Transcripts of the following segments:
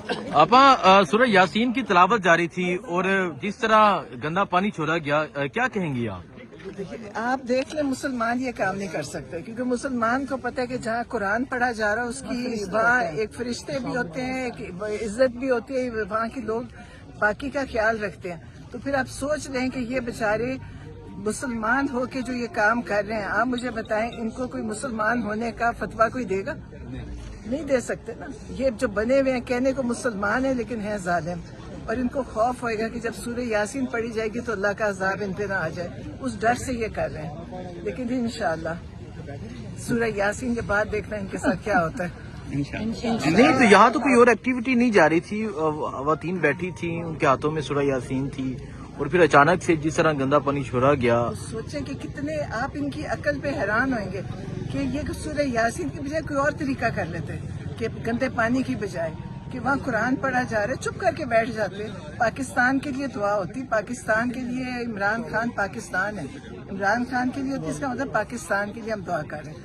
आपा सूरह यासीन की तिलावत जारी थी और जिस तरह गंदा पानी छोड़ा गया, क्या कहेंगी आप? देखिए, आप देख लें, मुसलमान ये काम नहीं कर सकते क्योंकि मुसलमान को पता है कि जहाँ कुरान पढ़ा जा रहा है उसकी वहाँ एक फरिश्ते भी होते हैं, एक इज्जत भी होती है, वहाँ के लोग बाकी का ख्याल रखते हैं। तो फिर आप सोच लें कि ये बेचारे मुसलमान हो के जो ये काम कर रहे हैं, आप मुझे बताएं इनको कोई मुसलमान होने का फतवा कोई देगा? नहीं दे सकते ना। ये जो बने हुए हैं कहने को मुसलमान है लेकिन हैं जालिम, और इनको खौफ होएगा कि जब सूरह यासीन पढ़ी जाएगी तो अल्लाह का अज़ाब इन पे ना आ जाए, उस डर से ये कर रहे हैं। लेकिन इंशाअल्लाह सूरह यासीन के बाद देखना इनके साथ क्या होता है। नहीं तो यहाँ तो कोई और एक्टिविटी नहीं जा रही थी, ख़वातीन बैठी थी, उनके हाथों में सूरह यासीन थी और फिर अचानक से जिस तरह गंदा पानी छोड़ा गया। तो सोचें कि कितने आप इनकी अकल पे हैरान होंगे कि ये सूरह यासीन की बजाय कोई और तरीका कर लेते कि गंदे पानी की बजाय कि वहाँ कुरान पढ़ा जा रहा है चुप करके बैठ जाते। पाकिस्तान के लिए दुआ होती, पाकिस्तान के लिए, इमरान खान पाकिस्तान है, इमरान खान के लिए होती, इसका मतलब पाकिस्तान के लिए हम दुआ कर रहे हैं।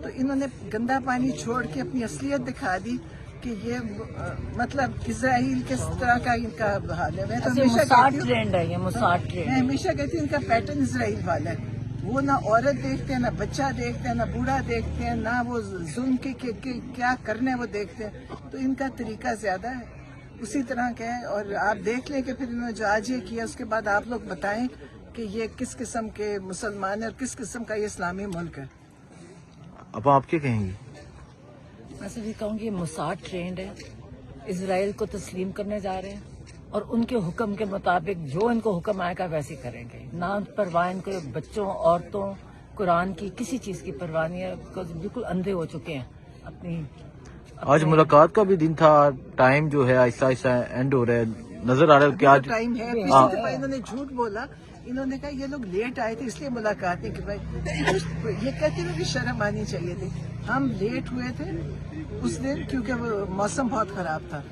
तो इन्होंने गंदा पानी छोड़ के अपनी असलियत दिखा दी कि ये मतलब इजराइल किस तरह का इनका हाल है। मैं तो हमेशा कहती हूँ इनका पैटर्न इजराइल वाला है। वो ना औरत देखते हैं, ना बच्चा देखते हैं, ना बूढ़ा देखते हैं, ना वो जुल्म के क्या करने वो देखते हैं। तो इनका तरीका ज्यादा है, उसी तरह का है। और आप देख लें कि फिर इन्होंने जो आज ये किया उसके बाद आप लोग बताएं कि ये किस किस्म के मुसलमान है और किस किस्म का ये इस्लामी मुल्क है। अब आप क्या कहेंगी? मैं सिर्फ ये कहूँगी ये मोसाद ट्रेंड है, इसराइल को तस्लीम करने जा रहे हैं और उनके हुक्म के मुताबिक जो इनको हुक्म आएगा वैसे करेंगे। ना परवाह इनको बच्चों, औरतों, कुरान की किसी चीज की परवाह नहीं है, बिल्कुल अंधे हो चुके हैं अपनी। आज मुलाकात का भी दिन था, टाइम जो है आहिस्ता आहिस्ता एंड हो रहा है, नजर आ रहा है कि आज टाइम है। पिछली दफा इन्होंने झूठ बोला, इन्होंने कहा ये लोग लेट आए थे इसलिए मुलाकात नहीं की भाई। ये कहते हुए भी शर्म आनी चाहिए थी। हम लेट हुए थे उस दिन क्योंकि मौसम बहुत खराब था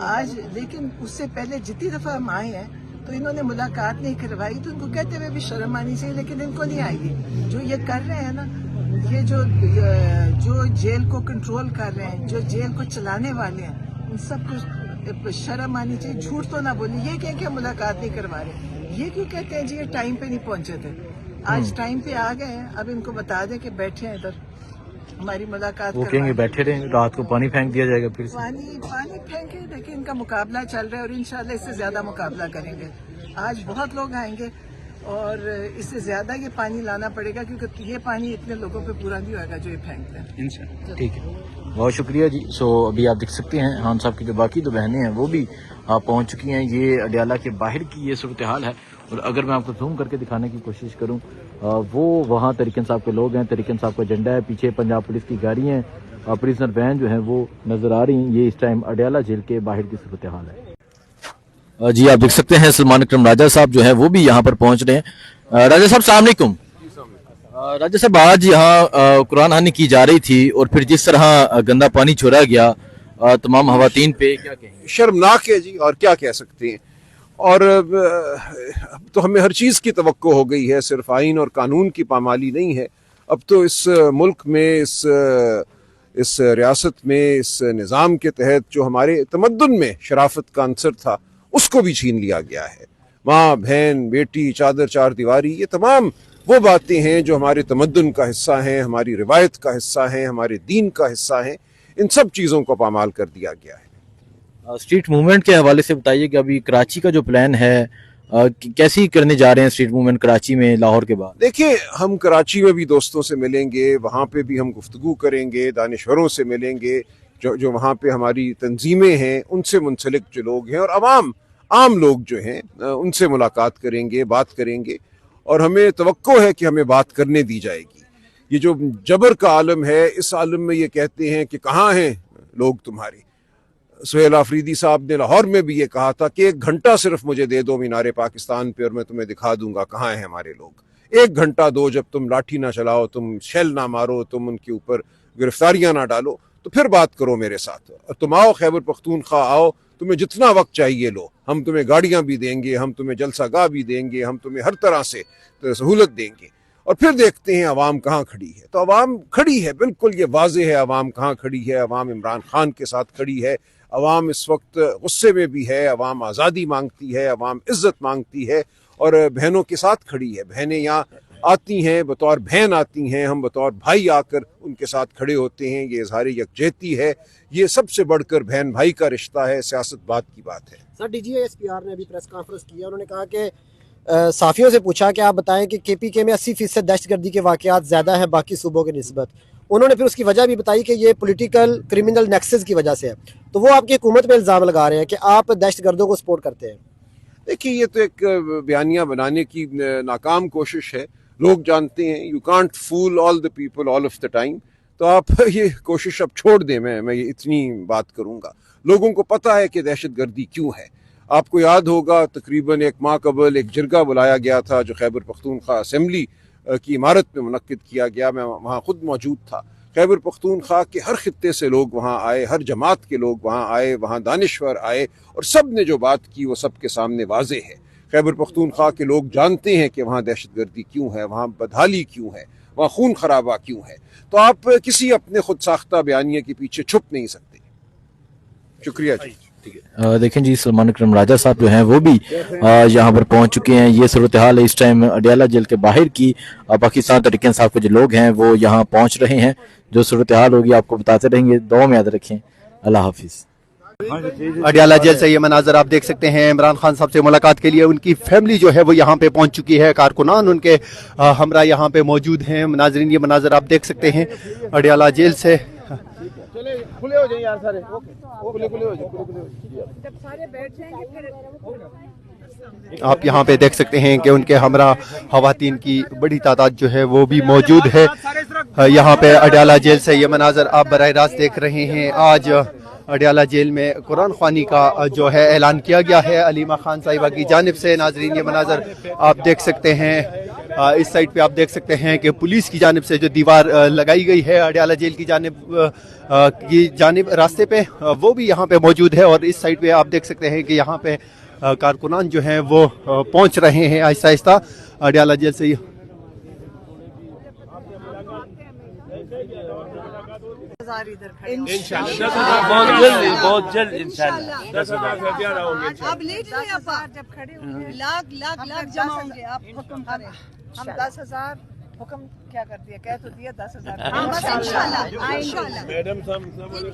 आज, लेकिन उससे पहले जितनी दफा हम आए हैं तो इन्होंने मुलाकात नहीं करवाई, तो इनको कहते हुए भी शर्म आनी चाहिए। लेकिन इनको नहीं आएगी। जो ये कर रहे हैं ना, ये जो जेल को कंट्रोल कर रहे हैं, जो जेल को चलाने वाले हैं, उन सब को शर्म आनी चाहिए। झूठ तो ना बोले, ये कह के मुलाकात नहीं करवा रहे। ये क्यों कहते हैं जी ये टाइम पे नहीं पहुंचे थे? आज टाइम पे आ गए हैं। अब इनको बता दें कि बैठे हैं इधर, हमारी मुलाकात। वो कहेंगे बैठे रहे, रात को पानी फेंक दिया जाएगा फिर से। पानी फेंके। देखिए इनका मुकाबला चल रहा है और इंशाल्लाह इससे ज्यादा मुकाबला करेंगे। आज बहुत लोग आएंगे और इससे ज्यादा ये पानी लाना पड़ेगा क्योंकि ये पानी इतने लोगों पे पूरा नहीं होगा जो ये फेंकते हैं। ठीक है, बहुत शुक्रिया जी। सो अभी आप देख सकते हैं खान साहब की जो बाकी दो बहनें हैं वो भी पहुंच चुकी हैं। ये अडियाला के बाहर की ये सूरत हाल है और अगर मैं आपको जूम करके दिखाने की कोशिश करूं, वो वहाँ तरीकन साहब के लोग हैं, तरीकन साहब का झंडा है, पीछे पंजाब पुलिस की गाड़ी है, प्रिजनर वैन जो है वो नजर आ रही हैं। ये इस टाइम अडियाला जेल के बाहर की सूरत हाल है। जी आप देख सकते हैं सलमान अकरम राजा साहब जो है वो भी यहाँ पर पहुंच रहे हैं। राजा साहब अस्सलाम वालेकुम। राजा साहब आज यहाँ कुरान खानी की जा रही थी और फिर जिस तरह गंदा पानी छोड़ा गया तमाम खवातीन पे, क्या कहेंगे? शर्मनाक है जी, और क्या कह सकते हैं। और तो हमें हर चीज़ की तवक्को हो गई है, सिर्फ आइन और कानून की पामाली नहीं है। अब तो इस मुल्क में, इस रियासत में, इस निज़ाम के तहत जो हमारे तमद्दुन में शराफत का अंसर था उसको भी छीन लिया गया है। माँ, बहन, बेटी, चादर, चार दीवारी, ये तमाम वो बातें हैं जो हमारे तमद्दुन का हिस्सा हैं, हमारी रिवायत का हिस्सा हैं, हमारे दीन का हिस्सा हैं। इन सब चीज़ों को पामाल कर दिया गया है। स्ट्रीट मूवमेंट के हवाले से बताइए कि अभी कराची का जो प्लान है कैसी करने जा रहे हैं स्ट्रीट मूवमेंट कराची में लाहौर के बाद? देखिए, हम कराची में भी दोस्तों से मिलेंगे, वहाँ पे भी हम गुफ्तगू करेंगे, दानिशवरों से मिलेंगे, जो वहाँ पे हमारी तंजीमें हैं उनसे मुंसलिक जो लोग हैं, और आम लोग जो हैं उनसे मुलाकात करेंगे, बात करेंगे। और हमें तवक्को है कि हमें बात करने दी जाएगी। ये जो जबर का आलम है, इस आलम में ये कहते हैं कि कहाँ हैं लोग तुम्हारे। सुहेल आफरीदी साहब ने लाहौर में भी ये कहा था कि 1 घंटा सिर्फ मुझे दे दो मीनारे पाकिस्तान पे और मैं तुम्हें दिखा दूंगा कहाँ हैं हमारे लोग। 1 घंटा दो, जब तुम लाठी ना चलाओ, तुम शेल ना मारो, तुम उनके ऊपर गिरफ्तारियां ना डालो, तो फिर बात करो मेरे साथ। और तुम आओ, खैबर पख्तूनख्वा आओ, तुम्हें जितना वक्त चाहिए लो, हम तुम्हें गाड़ियां भी देंगे, हम तुम्हें जलसागाह भी देंगे, हम तुम्हें हर तरह से सहूलत देंगे। और फिर देखते हैं अवाम कहाँ खड़ी है। तो अवाम खड़ी है, बिल्कुल ये वाज़ेह है अवाम कहाँ खड़ी है। अवाम इमरान खान के साथ खड़ी है, عوام इस वक्त गुस्से में भी है, अवाम आज़ादी मांगती है, अवाम इज़्ज़त मांगती है और बहनों के साथ खड़ी है. बहनें यहाँ आती हैं, बतौर बहन आती हैं, हम बतौर भाई आकर उनके साथ खड़े होते हैं. ये इज़हार यकजहती है, ये सबसे बढ़कर बहन भाई का रिश्ता है, सियासत बात की बात है. सर, DGSPR ने अभी प्रेस कॉन्फ्रेंस किया, उन्होंने कहा कि साफियों से पूछा कि आप बताएं कि KPK में 80% दहशतगर्दी के वाक़यात ज़्यादा हैं बाकी सूबों की निस्बत. उन्होंने फिर उसकी वजह भी बताई कि ये पॉलिटिकल क्रिमिनल नेक्सस की वजह से है. तो वो आपकी हुकूमत पे इल्ज़ाम लगा रहे हैं कि आप दहशतगर्दों को सपोर्ट करते हैं. देखिए, ये तो एक बयानिया बनाने की नाकाम कोशिश है. लोग जानते हैं you can't fool all the people all of the time. तो आप ये कोशिश अब छोड़ दें. मैं ये इतनी बात करूँगा. लोगों को पता है कि दहशतगर्दी क्यों है. आपको याद होगा तकरीबन एक माह कबल एक जरगा बुलाया गया था जो खैबर पख्तूनख्वा असम्बली की इमारत में मुनक्किद किया गया. मैं वहाँ खुद मौजूद था. खैबर पख्तूनख्वा के हर खित्ते से लोग वहाँ आए, हर जमात के लोग वहाँ आए, वहाँ दानिश्वर आए और सब ने जो बात की वो सब के सामने वाज़ेह है. खैबर पख्तूनख्वा के लोग जानते हैं कि वहाँ दहशतगर्दी क्यों है, वहाँ बदहाली क्यों है, वहाँ खून खराबा क्यों है. तो आप किसी अपने खुद साख्ता बयानिए के पीछे छुप नहीं सकते. शुक्रिया जी. देखें जी, सलमान अकरम राजा साहब जो हैं वो भी यहाँ पर पहुँच चुके हैं. ये सूरत हाल है इस टाइम अडियाला जेल के बाहर की. पाकिस्तान तहरीक इंसाफ के जो लोग हैं वो यहाँ पहुँच रहे हैं. जो सूरत हाल होगी आपको बताते रहेंगे. दुआ में याद रखें. अल्लाह हाफिज़. अडियाला जेल से ये मनाजर आप देख सकते हैं. इमरान खान साहब से मुलाकात के लिए उनकी फैमिली जो है वो यहाँ पे पहुँच चुकी है. कारकुनान उनके हमरा यहाँ पे मौजूद हैं. नाजरीन, ये मनाजर आप देख सकते हैं अडियाला जेल से. खुले हो जाए यार सारे. खुले हो जाए. आप यहाँ पे देख सकते हैं कि उनके हमरा खवातीन की बड़ी तादाद जो है वो भी मौजूद है यहाँ पे अडियाला जेल से. ये मनाजर आप बराह रास्त देख रहे हैं. आज अडियाला जेल में कुरान ख्वानी का जो है ऐलान किया गया है अलीमा खान साहिबा की जानिब से. नाजरीन, ये मनाजर आप देख सकते हैं. इस साइड पे आप देख सकते हैं कि पुलिस की जानिब से जो दीवार लगाई गई है अडियाला जेल की जानिब रास्ते पे, वो भी यहाँ पे मौजूद है. और इस साइड पे आप देख सकते हैं कि यहाँ पे कारकुनान जो हैं वो पहुँच रहे हैं आहिस्ता आहिस्ता अडियाला जेल से. बहुत जल्द इंशाल्लाह 10,000 आप ले जाइए. जब खड़े होंगे लाख जमा होंगे. आप हुक्म करें. हम 10,000 हुक्म क्या कर दिया, कह तो दिया 10,000.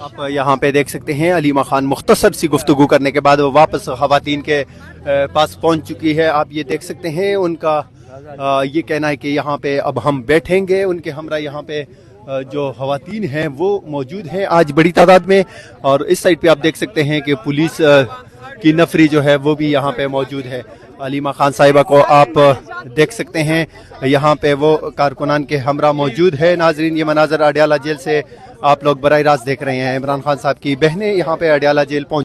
आप यहाँ पे देख सकते हैं अलीमा खान मुख्तसर सी गुफ्तगू करने के बाद वो वापस खवातीन के पास पहुँच चुकी है. आप ये देख सकते हैं उनका ये कहना है कि यहाँ पे अब हम बैठेंगे. उनके हमरा यहाँ पे जो खवातीन हैं वो मौजूद हैं आज बड़ी तादाद में. और इस साइड पे आप देख सकते हैं कि पुलिस की नफरी जो है वो भी यहाँ पे मौजूद है. अलीमा खान साहिबा को आप देख सकते हैं यहाँ पे वो कारकुनान के हमरा मौजूद है. नाजरीन, ये मनाजर अडियाला जेल से आप लोग बराह रास्त देख रहे हैं. इमरान खान साहब की बहनें यहाँ पे अडियाला जेल पहुँच